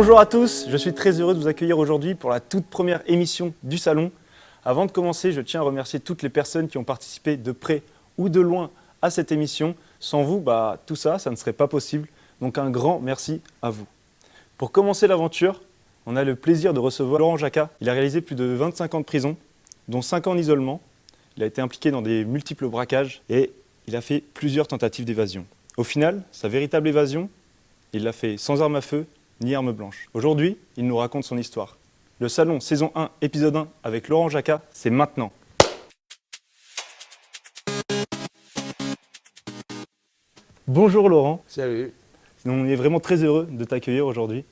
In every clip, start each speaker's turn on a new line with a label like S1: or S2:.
S1: Bonjour à tous, je suis très heureux de vous accueillir aujourd'hui pour la toute première émission du Salon. Avant de commencer, je tiens à remercier toutes les personnes qui ont participé de près ou de loin à cette émission. Sans vous, tout ça ne serait pas possible. Donc un grand merci à vous. Pour commencer l'aventure, on a le plaisir de recevoir Laurent Jacquat. Il a réalisé plus de 25 ans de prison, dont 5 ans en isolement. Il a été impliqué dans des multiples braquages et il a fait plusieurs tentatives d'évasion. Au final, sa véritable évasion, il l'a fait sans arme à feu ni arme blanche. Aujourd'hui, il nous raconte son histoire. Le Salon saison 1, épisode 1 avec Laurent Jacquat, c'est maintenant. Bonjour Laurent.
S2: Salut.
S1: On est vraiment très heureux de t'accueillir aujourd'hui.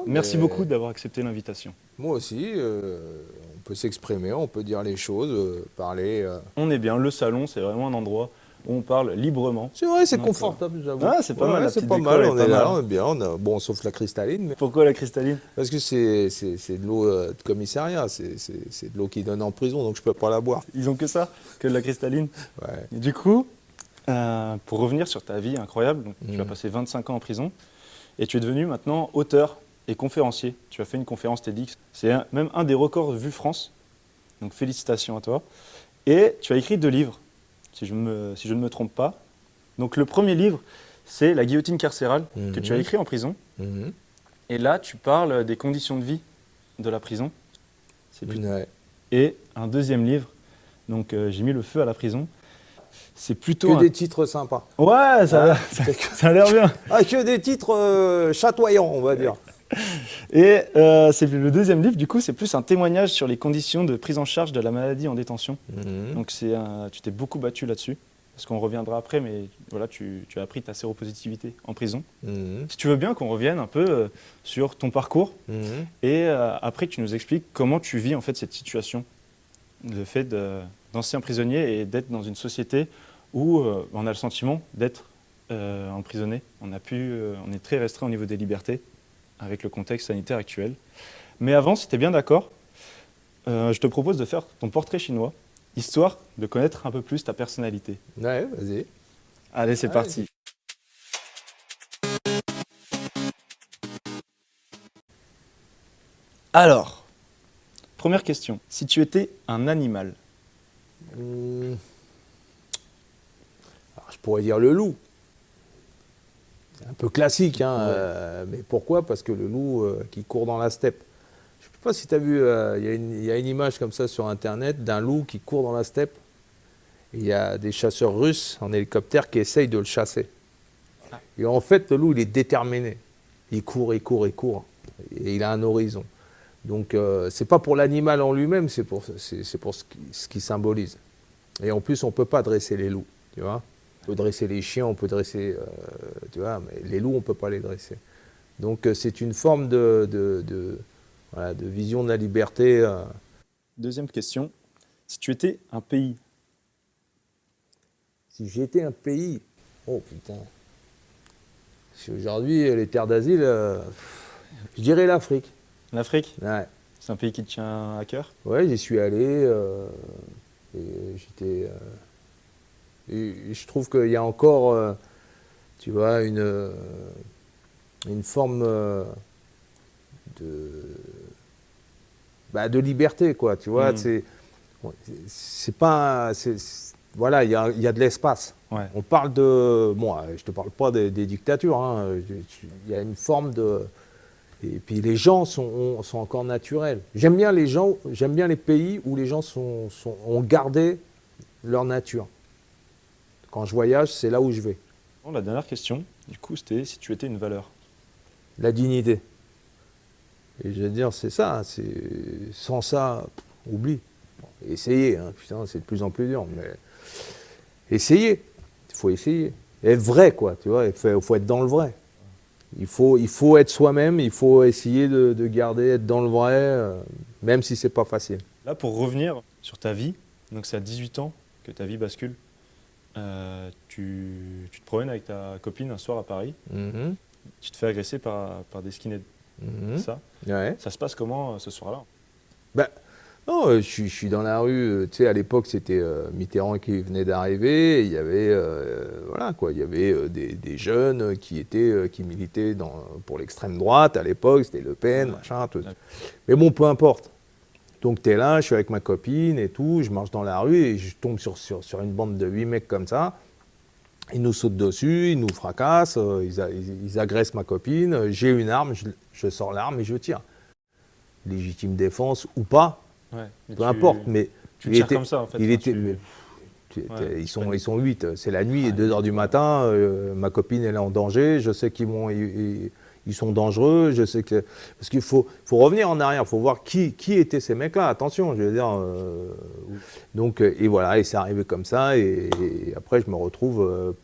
S1: Merci beaucoup d'avoir accepté l'invitation.
S2: Moi aussi, on peut s'exprimer, on peut dire les choses, parler.
S1: On est bien, le salon c'est vraiment un endroit où on parle librement.
S2: C'est vrai, c'est confortable, j'avoue.
S1: Ah, c'est pas mal, la
S2: c'est
S1: petite
S2: pas
S1: déco,
S2: mal,
S1: elle est
S2: on
S1: pas
S2: est là,
S1: mal.
S2: on est bien, bon, sauf la cristalline. Mais...
S1: Pourquoi la cristalline?
S2: Parce que c'est de l'eau de commissariat, c'est de l'eau qu'ils donnent en prison, donc je peux pas la boire.
S1: Ils ont que ça, que de la cristalline.
S2: Ouais.
S1: Et du coup, pour revenir sur ta vie incroyable, donc, tu as passé 25 ans en prison et tu es devenu maintenant auteur et conférencier. Tu as fait une conférence TEDx. C'est même un des records Vue France. Donc félicitations à toi. Et tu as écrit 2 livres, si je ne me trompe pas. Donc le premier livre, c'est La guillotine carcérale, que tu as écrit en prison. Et là, tu parles des conditions de vie de la prison.
S2: Ouais.
S1: Et un deuxième livre, donc J'ai mis le feu à la prison. C'est plutôt
S2: Que des titres sympas.
S1: Ouais, ça a l'air bien.
S2: Ah, que des titres chatoyants, on va dire.
S1: Et c'est le deuxième livre, du coup, c'est plus un témoignage sur les conditions de prise en charge de la maladie en détention. Donc tu t'es beaucoup battu là-dessus, parce qu'on reviendra après, mais voilà, tu as appris ta séropositivité en prison. Si tu veux bien qu'on revienne un peu sur ton parcours, et après tu nous expliques comment tu vis en fait cette situation, le fait d'ancien prisonnier et d'être dans une société où on a le sentiment d'être emprisonné. On est très restreint au niveau des libertés, avec le contexte sanitaire actuel. Mais avant, si tu es bien d'accord, je te propose de faire ton portrait chinois, histoire de connaître un peu plus ta personnalité.
S2: Ouais, vas-y.
S1: Allez, c'est parti. Alors, première question. Si tu étais un animal?
S2: Alors, je pourrais dire le loup. C'est un peu classique, hein, mais pourquoi? Parce que le loup qui court dans la steppe. Je ne sais pas si tu as vu, il y a une image comme ça sur Internet d'un loup qui court dans la steppe. Il y a des chasseurs russes en hélicoptère qui essayent de le chasser. Et en fait, le loup, il est déterminé. Il court, il court, il court. Et il a un horizon. Donc, c'est pas pour l'animal en lui-même, c'est pour ce qu'il symbolise. Et en plus, on ne peut pas dresser les loups, tu vois. On peut dresser les chiens, on peut dresser, tu vois, mais les loups, on ne peut pas les dresser. Donc, c'est une forme de vision de la liberté.
S1: Deuxième question. Si tu étais un pays?
S2: Si j'étais un pays, oh putain. Si aujourd'hui, les terres d'asile, je dirais l'Afrique.
S1: L'Afrique?
S2: Ouais.
S1: C'est un pays qui te tient à cœur?
S2: Ouais, j'y suis allé. Et j'étais. Et je trouve qu'il y a encore, tu vois, une forme de liberté, quoi. Tu vois, c'est pas. Voilà, il y a de l'espace.
S1: Ouais.
S2: On parle de. Bon, je te parle pas des dictatures. Hein. Il y a une forme de. Et puis les gens sont encore naturels. J'aime bien les gens, j'aime bien les pays où les gens ont gardé leur nature. Quand je voyage, c'est là où je vais.
S1: Bon, la dernière question, du coup, c'était si tu étais une valeur.
S2: La dignité. Et je veux dire, c'est ça. Sans ça, oublie. Bon, essayez, hein, putain, c'est de plus en plus dur. Mais essayez. Il faut essayer. Être vrai, quoi. Tu vois, il faut être dans le vrai. Il faut être soi-même, il faut essayer de garder, être dans le vrai, même si c'est pas facile.
S1: Là, pour revenir sur ta vie, donc c'est à 18 ans que ta vie bascule. Tu te promènes avec ta copine un soir à Paris, tu te fais agresser par des skinheads. C'est ça?
S2: Ouais.
S1: Ça se passe comment ce soir-là?
S2: Non, je suis dans la rue. Tu sais, à l'époque, c'était Mitterrand qui venait d'arriver. Il y avait, voilà, quoi, il y avait des jeunes qui militaient pour l'extrême droite. À l'époque, c'était Le Pen, machin. Tout. Mais bon, peu importe. Donc, tu es là, je suis avec ma copine et tout. Je marche dans la rue et je tombe sur une bande de 8 mecs comme ça. Ils nous sautent dessus, ils nous fracassent, ils agressent ma copine. J'ai une arme, je sors l'arme et je tire. Légitime défense ou pas. Peu importe, mais
S1: tu tires comme ça en fait.
S2: Ils sont 8, c'est la nuit, 2h du matin, ma copine elle est en danger, je sais ils sont dangereux, je sais que... Parce qu'il faut revenir en arrière, il faut voir qui étaient ces mecs-là, attention, je veux dire... Donc, et voilà, et c'est arrivé comme ça, et après je me retrouve,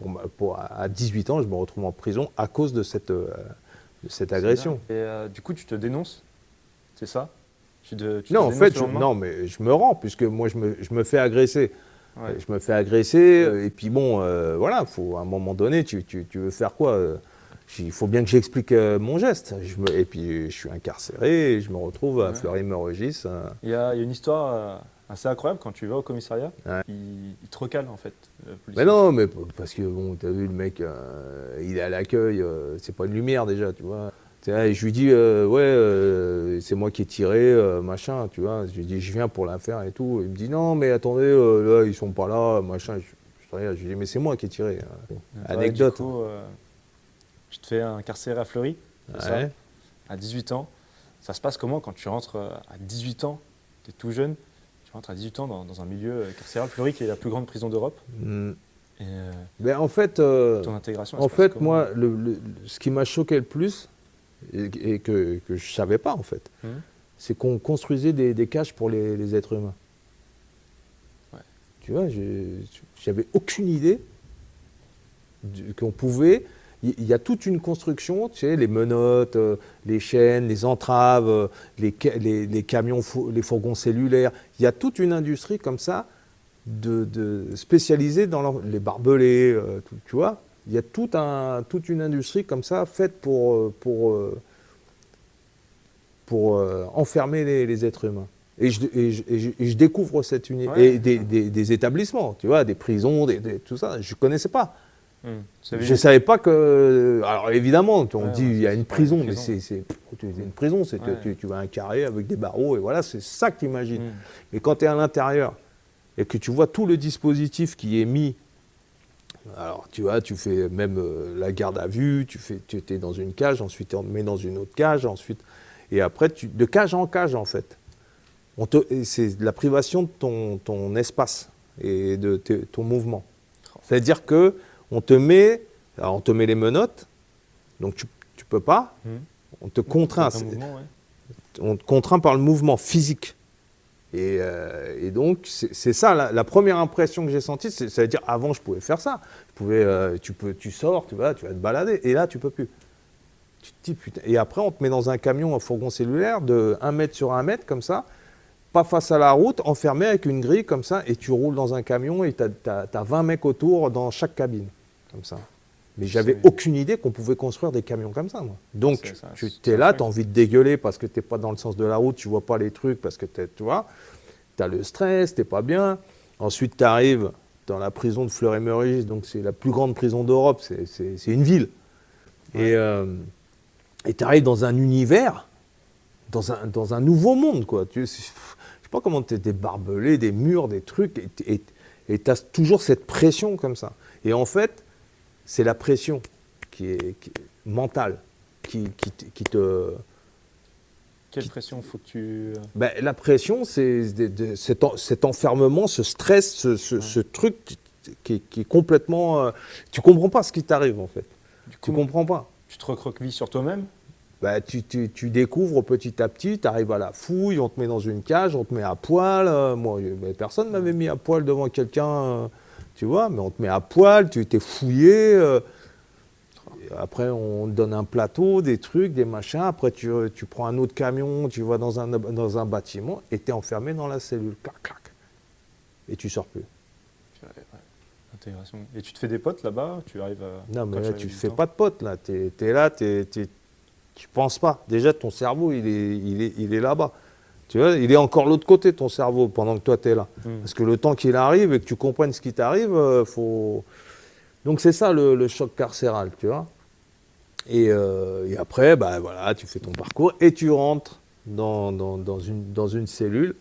S2: à 18 ans, je me retrouve en prison à cause de cette agression.
S1: Et du coup, tu te dénonces, c'est ça?
S2: Non, en fait, non, mais je me rends, puisque moi, je me fais agresser. Ouais. Je me fais agresser, et puis bon, voilà, à un moment donné, tu veux faire quoi? Il faut bien que j'explique mon geste. Et puis, je suis incarcéré, et je me retrouve à Fleury-Mérogis.
S1: Il y a une histoire assez incroyable, quand tu vas au commissariat, il te recale, en fait, le policier.
S2: Mais non, mais parce que, bon, t'as vu, le mec, il est à l'accueil, c'est pas une lumière, déjà, tu vois. Et je lui dis, c'est moi qui ai tiré, machin, tu vois. Je lui dis, je viens pour l'affaire et tout. Il me dit, non, mais attendez, là, ils sont pas là, machin. Je lui dis, mais c'est moi qui ai tiré. Anecdote.
S1: Du coup, je te fais incarcérer à Fleury, ça, à 18 ans. Ça se passe comment quand tu rentres à 18 ans? Tu es tout jeune, tu rentres à 18 ans dans un milieu carcéral. Fleury, qui est la plus grande prison d'Europe.
S2: Ben, en fait,
S1: ton intégration,
S2: en fait moi, ce qui m'a choqué le plus, et que je ne savais pas en fait, c'est qu'on construisait des cages pour les êtres humains. Ouais. Tu vois, j'avais aucune idée qu'on pouvait... Il y a toute une construction, tu sais, les menottes, les chaînes, les entraves, les camions, les fourgons cellulaires. Il y a toute une industrie comme ça, spécialisée dans les barbelés, tu vois. Il y a toute une industrie comme ça, faite pour enfermer les êtres humains. Et je découvre cette unité. Et des établissements, tu vois, des prisons, tout ça, je ne connaissais pas. Je ne savais pas que... Alors évidemment, on dit il y a une prison, mais une prison, tu vas à un carré avec des barreaux, et voilà, c'est ça que tu imagines. Mais quand tu es à l'intérieur, et que tu vois tout le dispositif qui est mis, alors tu vois, tu fais même la garde à vue, tu es dans une cage, ensuite on te met dans une autre cage, ensuite... Et après, de cage en cage, en fait. C'est la privation de ton espace et de ton mouvement. C'est-à-dire que on te met les menottes, donc tu peux pas. On te contraint. On te contraint par le mouvement physique. Et donc, c'est ça, la première impression que j'ai sentie, c'est-à-dire, avant, je pouvais faire ça. Tu sors, tu vas te balader, et là, tu peux plus. Tu te dis, putain. Et après, on te met dans un camion, un fourgon cellulaire de 1 mètre sur 1 mètre, comme ça, pas face à la route, enfermé avec une grille comme ça, et tu roules dans un camion et tu as 20 mecs autour dans chaque cabine, comme ça. Mais j'avais aucune idée qu'on pouvait construire des camions comme ça, moi. Donc, tu es là, tu as envie de dégueuler parce que tu n'es pas dans le sens de la route, tu ne vois pas les trucs, parce que tu vois, tu as le stress, tu n'es pas bien. Ensuite, tu arrives dans la prison de Fleury-Mérogis, donc c'est la plus grande prison d'Europe, c'est une ville. Et tu arrives dans un univers, dans un nouveau monde, quoi. Je ne sais pas comment tu es barbelé, des murs, des trucs, et tu as toujours cette pression comme ça. Et en fait, c'est la pression qui est mentale, qui te...
S1: Quelle pression faut que tu...
S2: La pression, c'est cet enfermement, ce stress, ce truc qui est complètement... tu ne comprends pas ce qui t'arrive, en fait. Tu ne comprends pas.
S1: Tu te recroquevilles sur toi-même?
S2: Tu découvres petit à petit, tu arrives à la fouille, on te met dans une cage, on te met à poil. Moi, personne ne m'avait mis à poil devant quelqu'un, tu vois, mais on te met à poil, tu t'es fouillé. Après, on te donne un plateau, des trucs, des machins. Après, tu prends un autre camion, tu vas dans un bâtiment et tu es enfermé dans la cellule. Clac, clac. Et tu sors plus.
S1: Intégration. Et tu te fais des potes là-bas? Tu arrives à...
S2: Non, mais là, tu ne fais pas de potes. Là. Tu es là, tu penses pas. Déjà, ton cerveau, il est là-bas. Tu vois, il est encore de l'autre côté, ton cerveau, pendant que toi, tu es là.
S1: Mm.
S2: Parce que le temps qu'il arrive et que tu comprennes ce qui t'arrive, faut... Donc, c'est ça le choc carcéral, tu vois. Et après, bah, voilà, tu fais ton parcours et tu rentres dans une cellule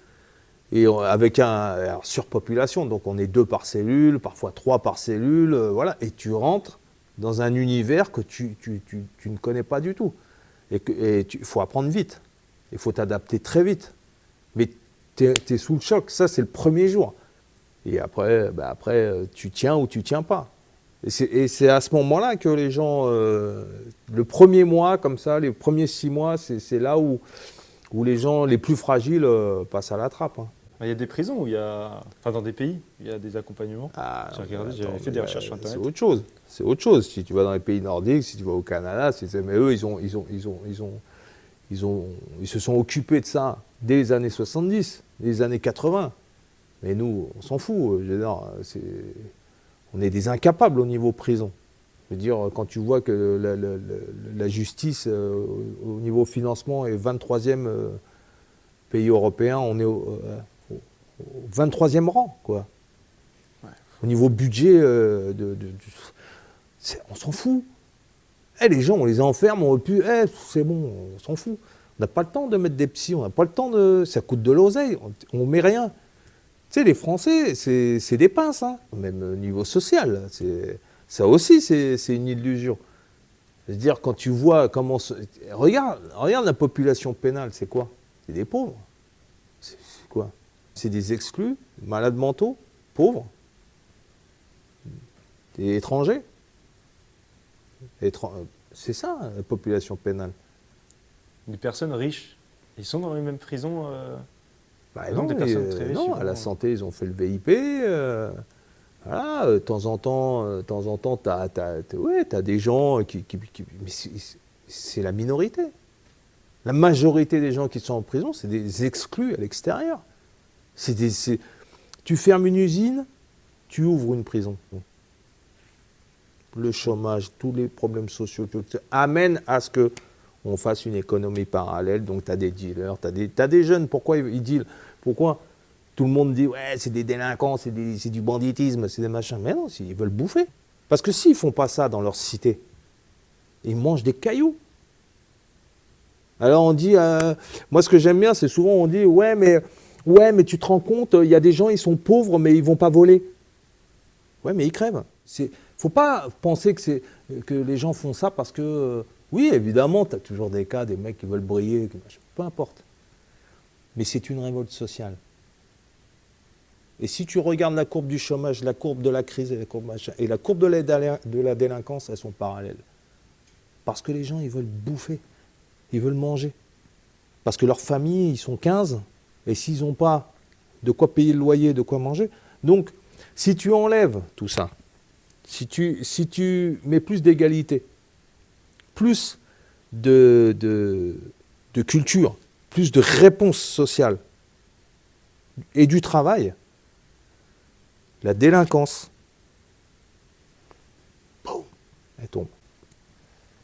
S2: et avec alors, surpopulation. Donc, on est 2 par cellule, parfois 3 par cellule, voilà. Et tu rentres dans un univers que tu ne connais pas du tout. Et il faut apprendre vite. Il faut t'adapter très vite. Mais tu es sous le choc. Ça, c'est le premier jour. Et après, tu tiens ou tu tiens pas. Et c'est à ce moment-là que les gens, le premier mois, comme ça, les premiers 6 mois, c'est là où les gens les plus fragiles passent à la trappe. Hein.
S1: Il y a des prisons où il y a, enfin dans des pays, il y a des accompagnements. J'ai regardé, j'avais fait des recherches sur Internet.
S2: C'est autre chose. C'est autre chose. Si tu vas dans les pays nordiques, si tu vas au Canada, mais eux, ils se sont occupés de ça dès les années 70, les années 80. Mais nous, on s'en fout. Je veux dire, on est des incapables au niveau prison. Je veux dire, quand tu vois que la justice, au niveau financement, est 23e pays européen, on est au 23e rang, quoi. Ouais. Au niveau budget, on s'en fout. Les gens, on les enferme, c'est bon, on s'en fout. On n'a pas le temps de mettre des psys, on n'a pas le temps de... Ça coûte de l'oseille, on met rien. Tu sais, les Français, c'est des pinces, hein. Même au niveau social. Ça aussi, c'est une illusion. C'est-à-dire, quand tu vois comment... Regarde la population pénale, c'est quoi? C'est des pauvres. C'est quoi? C'est des exclus, malades mentaux, pauvres, des étrangers. C'est ça, la population pénale.
S1: Des personnes riches, ils sont dans les mêmes prisons
S2: non,
S1: des personnes très riches.
S2: Non, à la santé, ils ont fait le VIP. Voilà, de temps en temps, t'as des gens mais c'est la minorité. La majorité des gens qui sont en prison, c'est des exclus à l'extérieur. Tu fermes une usine, tu ouvres une prison. Le chômage, tous les problèmes sociaux amènent à ce qu'on fasse une économie parallèle. Donc, tu as des dealers, tu as des jeunes. Pourquoi ils dealent? Pourquoi tout le monde dit, ouais, c'est des délinquants, c'est du banditisme, c'est des machins. Mais non, ils veulent bouffer. Parce que s'ils ne font pas ça dans leur cité, ils mangent des cailloux. Alors, on dit, moi, ce que j'aime bien, c'est souvent, on dit, ouais, mais tu te rends compte, il y a des gens, ils sont pauvres, mais ils ne vont pas voler. Ouais, mais ils crèvent. Il ne faut pas penser que les gens font ça parce que, oui, évidemment, tu as toujours des cas, des mecs qui veulent briller, peu importe. Mais c'est une révolte sociale. Et si tu regardes la courbe du chômage, la courbe de la crise et la courbe de la délinquance, elles sont parallèles. Parce que les gens, ils veulent bouffer, ils veulent manger. Parce que leur famille, ils sont 15, et s'ils n'ont pas de quoi payer le loyer, de quoi manger. Donc, si tu enlèves tout ça, si tu mets plus d'égalité, plus de culture, plus de réponse sociale et du travail, la délinquance, boum, elle tombe.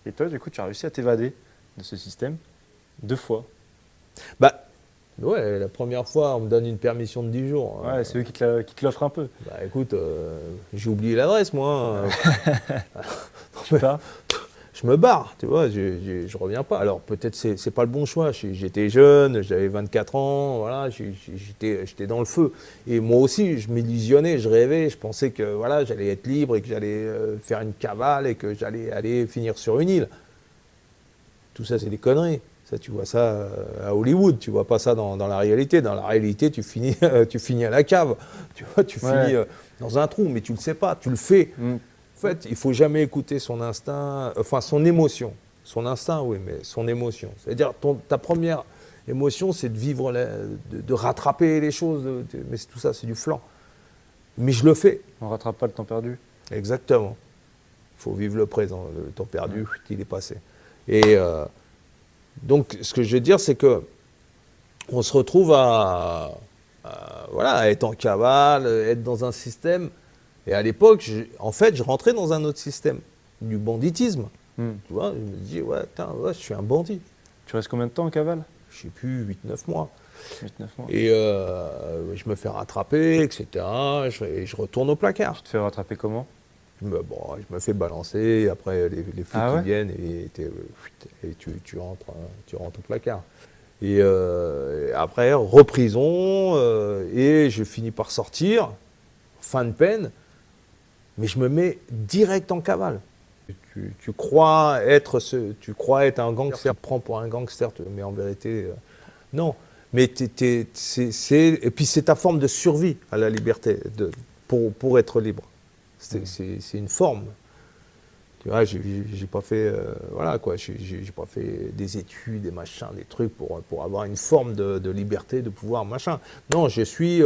S1: Et toi, du coup, tu as réussi à t'évader de ce système 2 fois.
S2: Bah, ouais, la première fois, on me donne une permission de 10 jours.
S1: Ouais, c'est eux qui te l'offrent un peu.
S2: Bah écoute, j'ai oublié l'adresse, moi.
S1: Tu pars.
S2: Je me barre, tu vois, je reviens pas. Alors peut-être c'est pas le bon choix. J'étais jeune, j'avais 24 ans, voilà, j'étais dans le feu. Et moi aussi, je m'illusionnais, je rêvais, je pensais que voilà, j'allais être libre et que j'allais faire une cavale et que j'allais aller finir sur une île. Tout ça, c'est des conneries. Ça, tu vois ça à Hollywood, tu vois pas ça dans la réalité. Dans la réalité, tu finis à la cave, tu vois, finis dans un trou, mais tu le sais pas, tu le fais. En fait, il ne faut jamais écouter son instinct, enfin son émotion. Son instinct, oui, mais son émotion. C'est-à-dire, ta première émotion, c'est de vivre, de rattraper les choses, mais tout ça, c'est du flan. Mais je le fais.
S1: On ne rattrape pas le temps perdu.
S2: Exactement. Il faut vivre le présent. Le temps perdu, il est passé. Et donc, ce que je veux dire, c'est que on se retrouve à être en cavale, être dans un système. Et à l'époque, je rentrais dans un autre système, du banditisme. Tu vois, je me dis, je suis un bandit.
S1: Tu restes combien de temps en cavale?
S2: Je ne sais plus, 8-9 mois.
S1: 8-9 mois.
S2: Et je me fais rattraper, etc. Je retourne au placard.
S1: Tu te fais rattraper comment?
S2: Je me fais balancer, après les flics qui viennent et tu rentres au placard. Et après, reprison, et je finis par sortir, fin de peine, mais je me mets direct en cavale. Tu crois être un gangster, tu te prends pour un gangster, mais en vérité, non. Mais et puis c'est ta forme de survie à la liberté, pour être libre. C'est une forme. Tu vois, j'ai pas fait, voilà quoi, j'ai pas fait des études, des machins, des trucs pour avoir une forme de liberté, de pouvoir, machin. Non, je suis,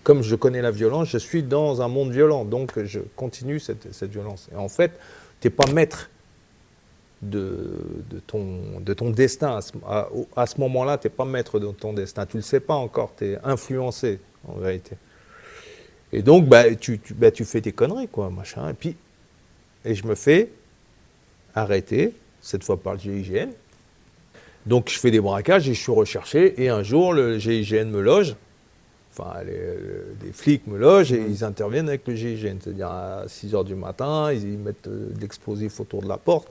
S2: comme je connais la violence, je suis dans un monde violent, donc je continue cette violence. Et en fait, tu n'es pas maître de ton destin. À ce moment-là, tu n'es pas maître de ton destin. Tu ne le sais pas encore, tu es influencé, en vérité. Et donc, tu fais tes conneries, quoi, machin. Et je me fais arrêter, cette fois par le GIGN. Donc, je fais des braquages et je suis recherché. Et un jour, le GIGN me loge. Enfin, des flics me logent et ils interviennent avec le GIGN. C'est-à-dire, à 6h du matin, ils mettent de l'explosif autour de la porte.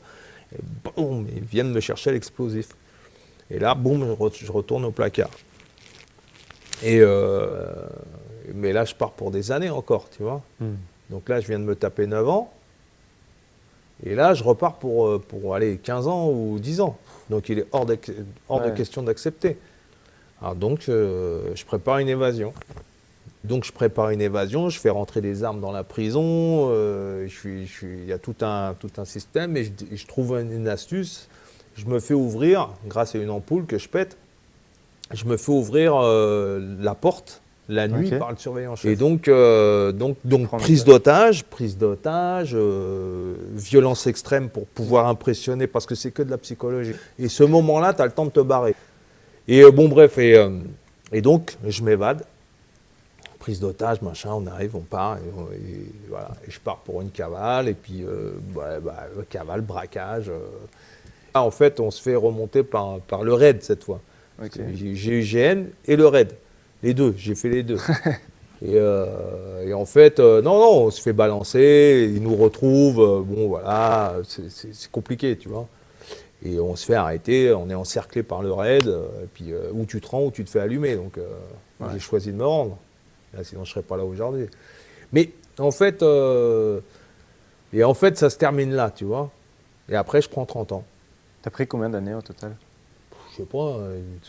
S2: Et boum, ils viennent me chercher l'explosif. Et là, boum, je retourne au placard. Mais là, je pars pour des années encore, tu vois. Donc là, je viens de me taper 9 ans. Et là, je repars pour aller 15 ans ou 10 ans. Donc, il est hors de question d'accepter. Alors donc, je prépare une évasion. Je fais rentrer des armes dans la prison. Il y a tout un système. Et je trouve une astuce. Je me fais ouvrir, grâce à une ampoule que je pète, je me fais ouvrir la porte la nuit par le surveillant chef. Et donc prise d'otage, violence extrême pour pouvoir impressionner, parce que c'est que de la psychologie. Et ce moment-là, tu as le temps de te barrer. Et et donc je m'évade. Prise d'otage, machin, on arrive, on part, et voilà. Et je pars pour une cavale, et puis cavale, braquage. Là, en fait, on se fait remonter par le raid cette fois. GIGN et le raid. Les deux, j'ai fait les deux. et en fait, non, on se fait balancer, ils nous retrouvent, bon voilà, c'est compliqué, tu vois. Et on se fait arrêter, on est encerclé par le raid, et puis où tu te rends, où tu te fais allumer. Donc j'ai choisi de me rendre. Là, sinon je ne serais pas là aujourd'hui. Mais en fait, ça se termine là, tu vois. Et après, je prends 30 ans.
S1: T'as pris combien d'années au total?
S2: Je sais pas, une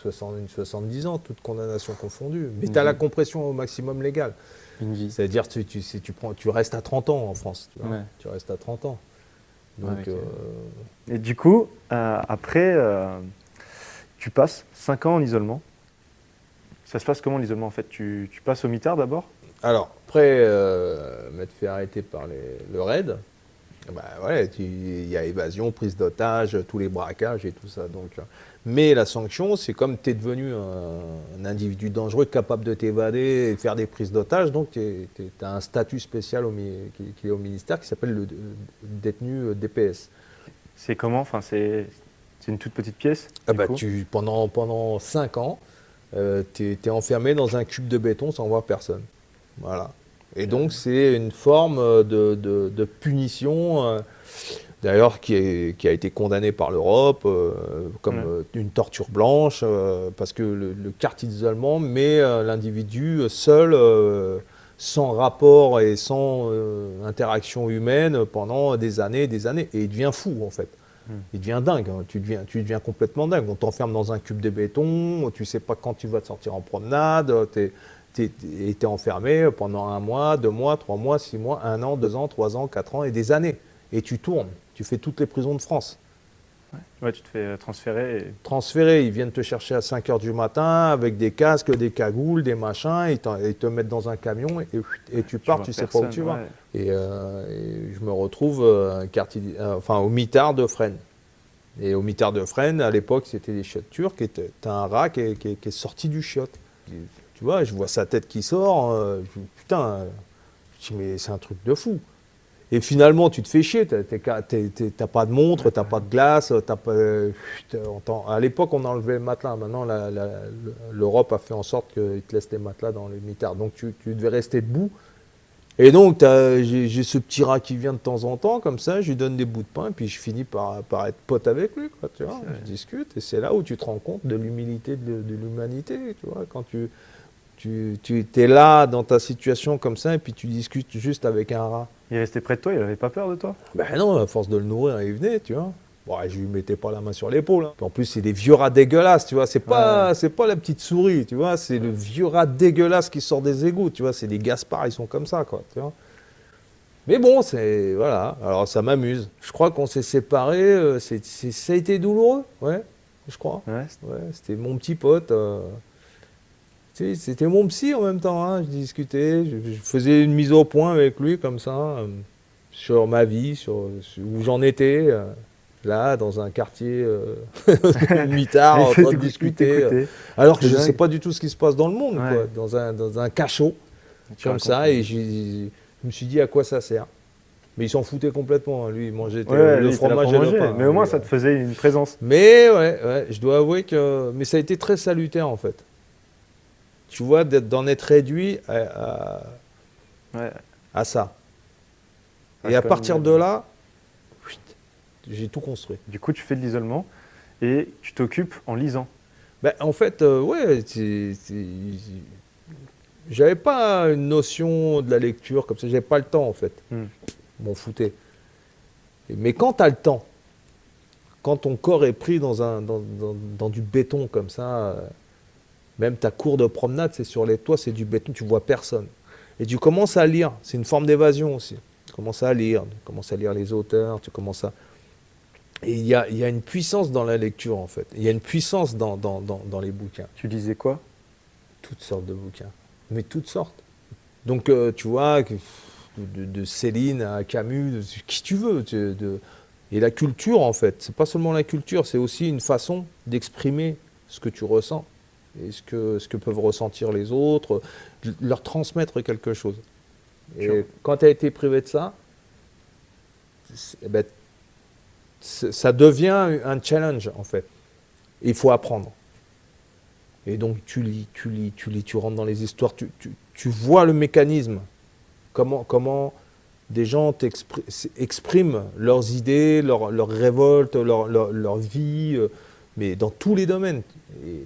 S2: 70 ans, toute condamnation confondue. Mais tu as la compression au maximum légal.
S1: Une vie.
S2: C'est-à-dire que tu restes à 30 ans en France. Tu vois. Tu restes à 30 ans. Donc,
S1: Et du coup, après, tu passes 5 ans en isolement. Ça se passe comment l'isolement en fait? Tu passes au mitard d'abord?
S2: Alors, après m'être fait arrêter par le raid, il y a évasion, prise d'otage, tous les braquages et tout ça. Donc, mais la sanction, c'est comme tu es devenu un individu dangereux, capable de t'évader et faire des prises d'otages, donc tu as un statut spécial qui est au ministère qui s'appelle le détenu DPS.
S1: C'est comment? Enfin, c'est une toute petite pièce?
S2: Pendant 5 ans, tu es enfermé dans un cube de béton sans voir personne. Voilà. Et donc, c'est une forme de punition, d'ailleurs, qui a été condamnée par l'Europe comme une torture blanche, parce que le quartier d'isolement met l'individu seul, sans rapport et sans interaction humaine pendant des années et des années. Et il devient fou, en fait. Il devient dingue, hein. Tu deviens complètement dingue. On t'enferme dans un cube de béton, tu ne sais pas quand tu vas te sortir en promenade, tu es enfermé pendant 1 mois, 2 mois, 3 mois, 6 mois, 1 an, 2 ans, 3 ans, 4 ans et des années. Et tu tournes, tu fais toutes les prisons de France.
S1: Ouais, tu te fais transférer.
S2: Transférer, ils viennent te chercher à 5h du matin avec des casques, des cagoules, des machins, ils te mettent dans un camion et tu pars, tu ne sais pas où tu vas. Et je me retrouve au mitard de Fresnes. Et au mitard de Fresnes, à l'époque, c'était des chiottes turques, et tu as un rat qui est sorti du chiotte. Tu vois, je vois sa tête qui sort, putain, je dis, mais c'est un truc de fou. Et finalement, tu te fais chier, t'as pas de montre, t'as pas de glace, t'as pas, à l'époque, on enlevait le matelas. Maintenant, l'Europe a fait en sorte qu'ils te laissent les matelas dans les mitards. Donc, tu devais rester debout. Et donc, j'ai ce petit rat qui vient de temps en temps, comme ça, je lui donne des bouts de pain, et puis je finis par être pote avec lui, quoi, tu vois. Je discute, et c'est là où tu te rends compte de l'humilité de l'humanité, tu vois, quand tu es là dans ta situation comme ça, et puis tu discutes juste avec un rat.
S1: Il restait près de toi, il avait pas peur de toi?
S2: Ben non, à force de le nourrir, il venait, tu vois. Bon, je lui mettais pas la main sur l'épaule. En plus, c'est des vieux rats dégueulasses, tu vois. C'est pas la petite souris, tu vois. C'est le vieux rat dégueulasse qui sort des égouts, tu vois. C'est des Gaspards, ils sont comme ça, quoi, tu vois. Mais bon, voilà. Alors, ça m'amuse. Je crois qu'on s'est séparés. Ça a été douloureux, ouais, je crois. Ouais, c'était mon petit pote. Tu sais, c'était mon psy en même temps, hein. Je discutais, je faisais une mise au point avec lui comme ça, sur ma vie, sur où j'en étais, là, dans un quartier mitard, en train de discuter. Alors que je ne sais pas du tout ce qui se passe dans le monde, quoi, dans un cachot, comme ça, et je me suis dit à quoi ça sert. Mais il s'en foutait complètement, hein. Lui, il mangeait le fromage et le pain.
S1: Mais au moins, ça te faisait une présence.
S2: Mais ouais, je dois avouer que ça a été très salutaire en fait. Tu vois, d'en être réduit à ça. Et à partir de là, j'ai tout construit.
S1: Du coup, tu fais de l'isolement et tu t'occupes en lisant.
S2: Ben, en fait, j'avais pas une notion de la lecture comme ça, j'avais pas le temps en fait. M'en foutais. Mais quand tu as le temps, quand ton corps est pris dans du béton comme ça, même ta cour de promenade, c'est sur les toits, c'est du béton, tu vois personne. Et tu commences à lire, c'est une forme d'évasion aussi. Tu commences à lire les auteurs, tu commences à... Et il y a une puissance dans la lecture en fait. Il y a une puissance dans les bouquins.
S1: Tu lisais quoi?
S2: Toutes sortes de bouquins, mais toutes sortes. Donc tu vois, de Céline à Camus, de qui tu veux. Et la culture en fait, c'est pas seulement la culture, c'est aussi une façon d'exprimer ce que tu ressens. Et ce que peuvent ressentir les autres, leur transmettre quelque chose. Et quand tu as été privé de ça, ça devient un challenge en fait. Et il faut apprendre. Et donc tu lis, tu rentres dans les histoires, tu vois le mécanisme, comment des gens expriment leurs idées, leurs révoltes, leur vie, mais dans tous les domaines. Et,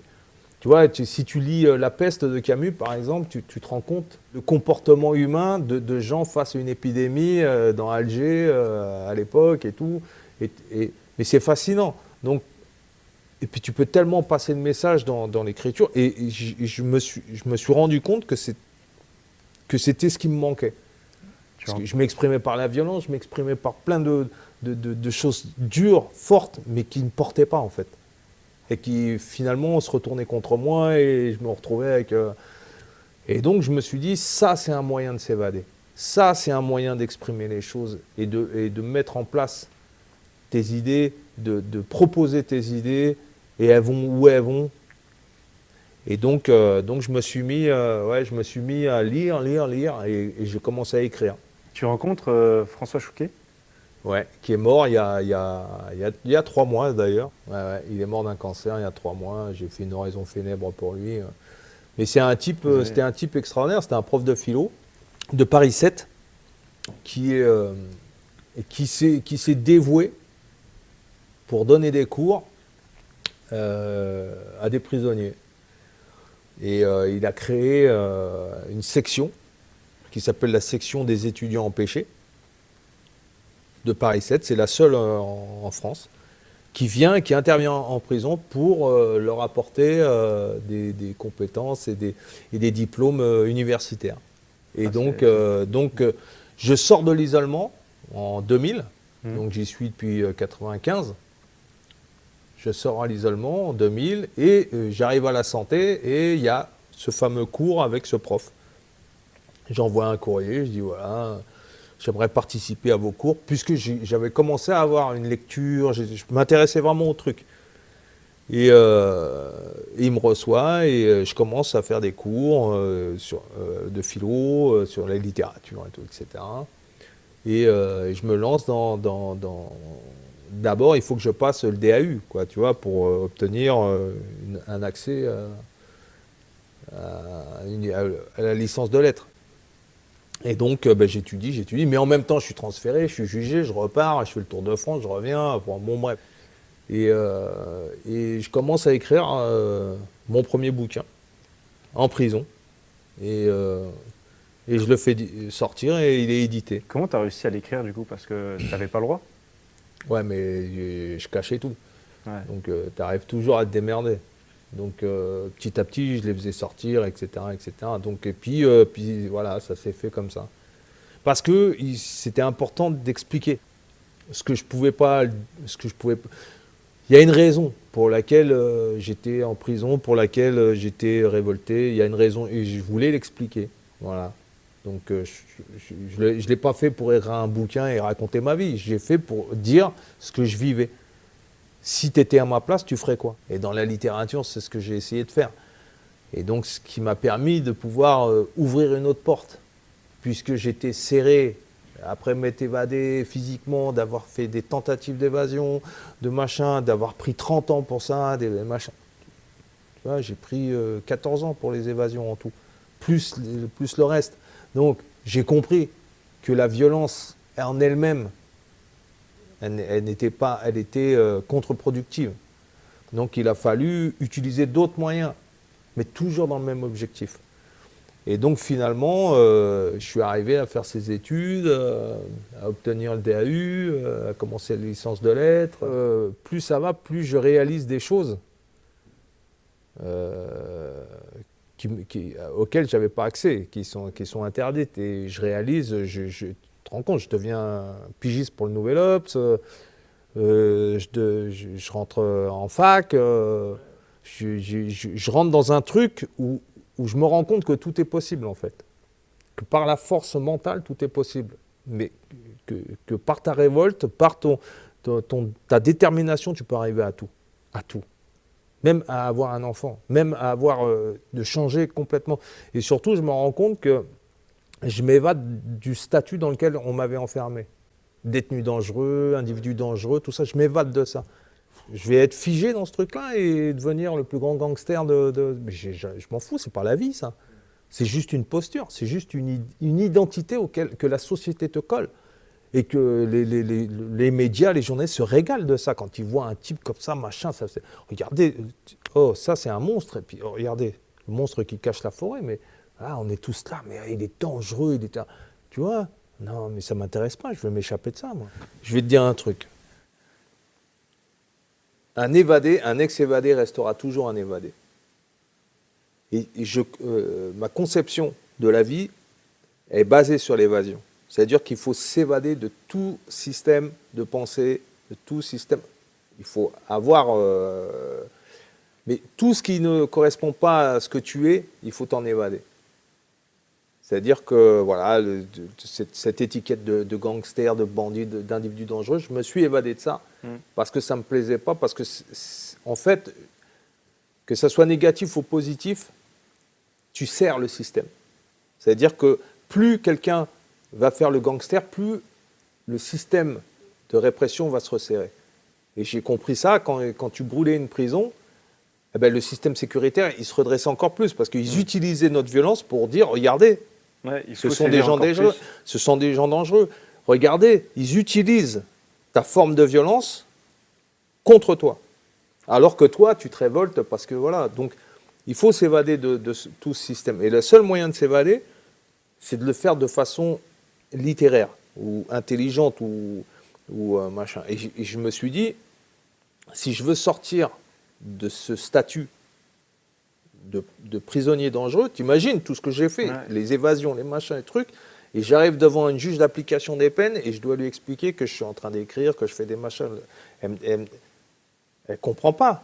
S2: tu vois, si tu lis La peste de Camus, par exemple, tu te rends compte du comportement humain de gens face à une épidémie dans Alger à l'époque et tout. Mais c'est fascinant. Donc, et puis tu peux tellement passer de messages dans l'écriture. Et je me suis rendu compte que c'était ce qui me manquait. Parce que je m'exprimais par la violence, je m'exprimais par plein de choses dures, fortes, mais qui ne portaient pas en fait. Et qui finalement se retournaient contre moi et je me retrouvais avec... Et donc je me suis dit, ça c'est un moyen de s'évader. Ça c'est un moyen d'exprimer les choses et de mettre en place tes idées, de proposer tes idées et elles vont où elles vont. Et donc je me suis mis à lire et je commence à écrire.
S1: Tu rencontres François Chouquet?
S2: Ouais, qui est mort il y a 3 mois d'ailleurs. Ouais, il est mort d'un cancer il y a 3 mois. J'ai fait une oraison funèbre pour lui. Mais c'était un type extraordinaire. C'était un prof de philo de Paris 7 qui s'est dévoué pour donner des cours à des prisonniers. Et il a créé une section qui s'appelle la section des étudiants empêchés de Paris 7, c'est la seule en France, qui intervient en prison pour leur apporter des compétences et des diplômes universitaires. Et donc, je sors de l'isolement en 2000, donc j'y suis depuis 95. Je sors à l'isolement en 2000 et j'arrive à la santé et il y a ce fameux cours avec ce prof. J'envoie un courrier, je dis voilà... J'aimerais participer à vos cours, puisque j'avais commencé à avoir une lecture, je m'intéressais vraiment au truc. Et il me reçoit et je commence à faire des cours de philo, sur la littérature et tout, etc. Et je me lance D'abord, il faut que je passe le DAU, quoi, tu vois, pour obtenir un accès à la licence de lettres. Et donc, j'étudie, mais en même temps, je suis transféré, je suis jugé, je repars, je fais le tour de France, je reviens, bon bref. Et je commence à écrire mon premier bouquin en prison. Et je le fais sortir et il est édité.
S1: Comment tu as réussi à l'écrire du coup? Parce que tu n'avais pas le droit?
S2: Ouais, mais je cachais tout.
S1: Ouais.
S2: Donc, tu arrives toujours à te démerder. Donc, petit à petit, je les faisais sortir, etc., etc. Donc, et puis voilà, ça s'est fait comme ça. Parce que c'était important d'expliquer ce que je pouvais pas. Il y a une raison pour laquelle j'étais en prison, pour laquelle j'étais révolté. Il y a une raison et je voulais l'expliquer. Voilà. Donc, je ne l'ai pas fait pour écrire un bouquin et raconter ma vie. J'ai fait pour dire ce que je vivais. Si tu étais à ma place, tu ferais quoi? Et dans la littérature, c'est ce que j'ai essayé de faire. Et donc, ce qui m'a permis de pouvoir ouvrir une autre porte. Puisque j'étais serré, après m'être évadé physiquement, d'avoir fait des tentatives d'évasion, de machin, d'avoir pris 30 ans pour ça, des machins. Tu vois, j'ai pris 14 ans pour les évasions en tout, plus le reste. Donc, j'ai compris que la violence en elle-même, elle était contre-productive. Donc, il a fallu utiliser d'autres moyens, mais toujours dans le même objectif. Et donc, finalement, je suis arrivé à faire ces études, à obtenir le DAU, à commencer la licence de lettres. Plus ça va, plus je réalise des choses auxquelles je n'avais pas accès, qui sont interdites. Et je réalise, tu te rends compte, je deviens pigiste pour le Nouvel Obs, je rentre en fac, je rentre dans un truc où je me rends compte que tout est possible en fait. Que par la force mentale, tout est possible. Mais que par ta révolte, par ta détermination, tu peux arriver à tout. À tout. Même à avoir un enfant, même à de changer complètement. Et surtout, je me rends compte que je m'évade du statut dans lequel on m'avait enfermé. Détenu dangereux, individu dangereux, tout ça, je m'évade de ça. Je vais être figé dans ce truc-là et devenir le plus grand gangster Mais je m'en fous, c'est pas la vie, ça. C'est juste une posture, c'est juste une identité que la société te colle. Et que les médias, les journalistes se régalent de ça quand ils voient un type comme ça, machin. Regardez, oh, ça c'est un monstre. Et puis oh, regardez, le monstre qui cache la forêt. Mais ah, on est tous là, mais il est dangereux. Tu vois? Non, mais ça ne m'intéresse pas, je veux m'échapper de ça, moi. Je vais te dire un truc. Un évadé, un ex-évadé restera toujours un évadé. Et ma conception de la vie est basée sur l'évasion. C'est-à-dire qu'il faut s'évader de tout système de pensée, de tout système. Il faut avoir... mais tout ce qui ne correspond pas à ce que tu es, il faut t'en évader. C'est-à-dire que, voilà, cette étiquette de gangster, de bandit, d'individu dangereux, je me suis évadé de ça parce que ça ne me plaisait pas, parce que, en fait, que ça soit négatif ou positif, tu sers le système. C'est-à-dire que plus quelqu'un va faire le gangster, plus le système de répression va se resserrer. Et j'ai compris ça quand tu brûlais une prison, eh ben, le système sécuritaire, il se redressait encore plus parce qu'ils utilisaient notre violence pour dire, regardez, ce sont des gens dangereux. Ce sont des gens dangereux. Regardez, ils utilisent ta forme de violence contre toi. Alors que toi, tu te révoltes parce que voilà. Donc, il faut s'évader de tout ce système. Et le seul moyen de s'évader, c'est de le faire de façon littéraire ou intelligente ou machin. Et je me suis dit, si je veux sortir de ce statut de prisonnier dangereux, t'imagines tout ce que j'ai fait, les évasions, les machins, les trucs, et j'arrive devant une juge d'application des peines et je dois lui expliquer que je suis en train d'écrire, que je fais des machins. Elle comprend pas.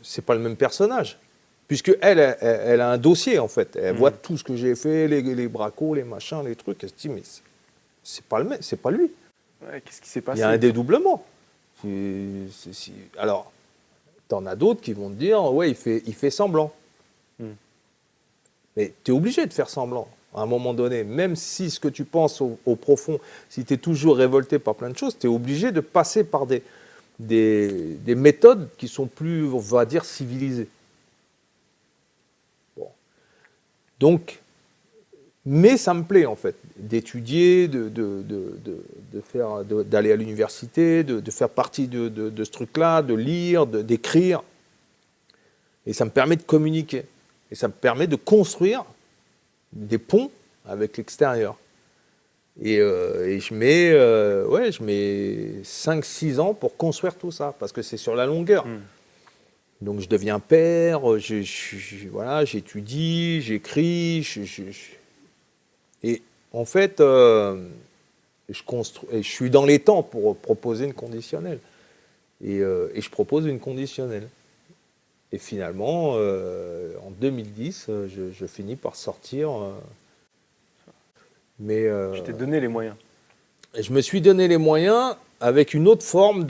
S2: C'est pas le même personnage. Puisque elle a un dossier, en fait. Elle voit tout ce que j'ai fait, les bracos, les machins, les trucs. Elle se dit, mais c'est pas le même, c'est pas lui.
S1: Ouais, qu'est-ce qui s'est passé?
S2: Il y a un dédoublement. Alors, t'en as d'autres qui vont te dire, ouais, il fait semblant. Mais tu es obligé de faire semblant. à un moment donné, même si ce que tu penses au profond, si tu es toujours révolté par plein de choses, tu es obligé de passer par des méthodes qui sont plus, on va dire, civilisées. Bon. Donc, mais ça me plaît en fait, d'étudier, d'aller à l'université, de faire partie de ce truc-là, de lire, d'écrire. Et ça me permet de communiquer. Et ça me permet de construire des ponts avec l'extérieur. Et je mets 5-6 ans pour construire tout ça, parce que c'est sur la longueur. Donc je deviens père, voilà, j'étudie, j'écris, et en fait, je suis dans les temps pour proposer une conditionnelle. Et je propose une conditionnelle. Et finalement, en 2010, je finis par sortir.
S1: Tu t'es donné les moyens.
S2: Je me suis donné les moyens avec une autre forme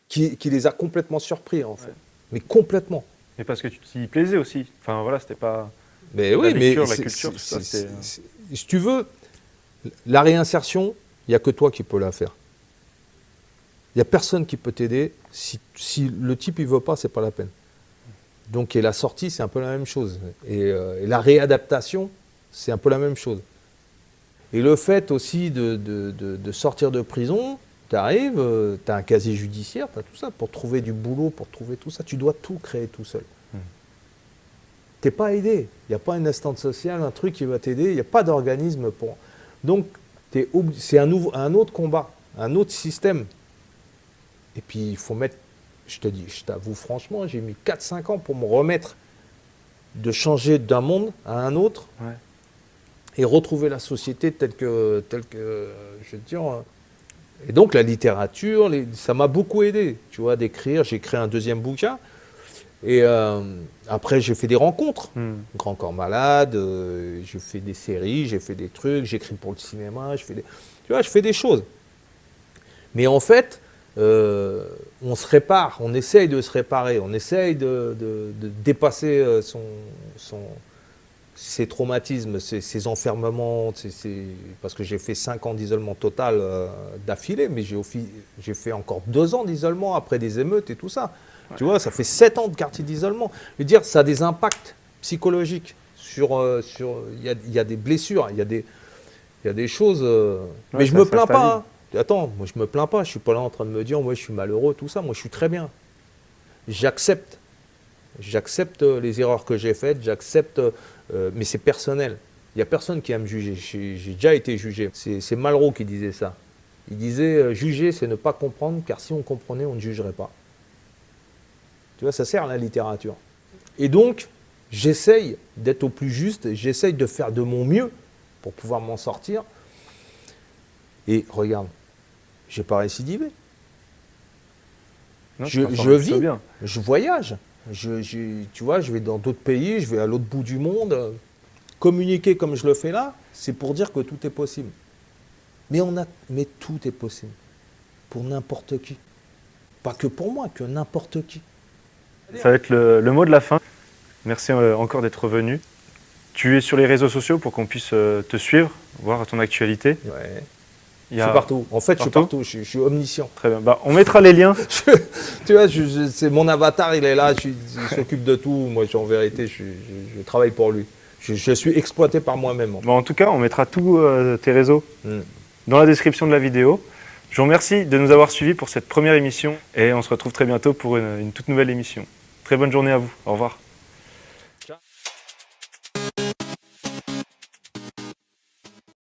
S2: qui les a complètement surpris, en fait. Ouais. Mais complètement.
S1: Mais parce que tu t'y plaisais aussi. Enfin, voilà, c'était pas...
S2: Mais oui,
S1: la lecture, la culture,
S2: si tu veux, la réinsertion, il n'y a que toi qui peux la faire. Il n'y a personne qui peut t'aider. Si le type ne veut pas, ce n'est pas la peine. Donc, et la sortie, c'est un peu la même chose. Et la réadaptation, c'est un peu la même chose. Et le fait aussi de sortir de prison, tu arrives, tu as un casier judiciaire, tu as tout ça. Pour trouver du boulot, pour trouver tout ça, tu dois tout créer tout seul. Tu n'es pas aidé. Il n'y a pas une assistante sociale, un truc qui va t'aider. Il n'y a pas d'organisme pour... Donc, c'est un autre combat, un autre système. Et puis, il faut mettre... Je t'avoue franchement, j'ai mis 4-5 ans pour me remettre de changer d'un monde à un autre et retrouver la société telle que, je veux dire... Et donc, la littérature, ça m'a beaucoup aidé, tu vois, d'écrire. J'ai créé un deuxième bouquin. Et après, j'ai fait des rencontres. Grand Corps Malade, j'ai fait des séries, j'ai fait des trucs, j'écris pour le cinéma, tu vois, je fais des choses. Mais en fait, on se répare, on essaye de se réparer, on essaye de dépasser ces traumatismes, ces enfermements, parce que j'ai fait 5 ans d'isolement total d'affilée, mais j'ai fait encore 2 ans d'isolement après des émeutes et tout ça. Tu vois, ça fait 7 ans de quartier d'isolement. Je veux dire, ça a des impacts psychologiques. Il y a des blessures, il y a des choses... mais je ne me plains pas. Hein. Attends, moi je ne me plains pas. Je ne suis pas là en train de me dire, moi je suis malheureux, tout ça. Moi je suis très bien. J'accepte. J'accepte les erreurs que j'ai faites. J'accepte... mais c'est personnel. Il n'y a personne qui va me juger. J'ai déjà été jugé. C'est Malraux qui disait ça. Il disait, juger, c'est ne pas comprendre, car si on comprenait, on ne jugerait pas. Tu vois, ça sert à la littérature. Et donc, j'essaye d'être au plus juste, j'essaye de faire de mon mieux pour pouvoir m'en sortir. Et regarde, je n'ai pas récidivé.
S1: Non,
S2: je vis, bien. Je voyage. Tu vois, je vais dans d'autres pays, je vais à l'autre bout du monde. Communiquer comme je le fais là, c'est pour dire que tout est possible. Mais tout est possible. Pour n'importe qui. Pas que pour moi, que n'importe qui.
S1: Ça va être le mot de la fin. Merci encore d'être venu. Tu es sur les réseaux sociaux pour qu'on puisse te suivre, voir ton actualité.
S2: Ouais. Je suis partout. En fait, je suis partout. Je suis omniscient.
S1: Très bien. Bah, on mettra les liens.
S2: Tu vois, c'est mon avatar, il est là, il s'occupe de tout. Moi, en vérité, je travaille pour lui. Je suis exploité par moi-même.
S1: Bon, en tout cas, on mettra tous tes réseaux dans la description de la vidéo. Je vous remercie de nous avoir suivis pour cette première émission et on se retrouve très bientôt pour une toute nouvelle émission. Très bonne journée à vous. Au revoir.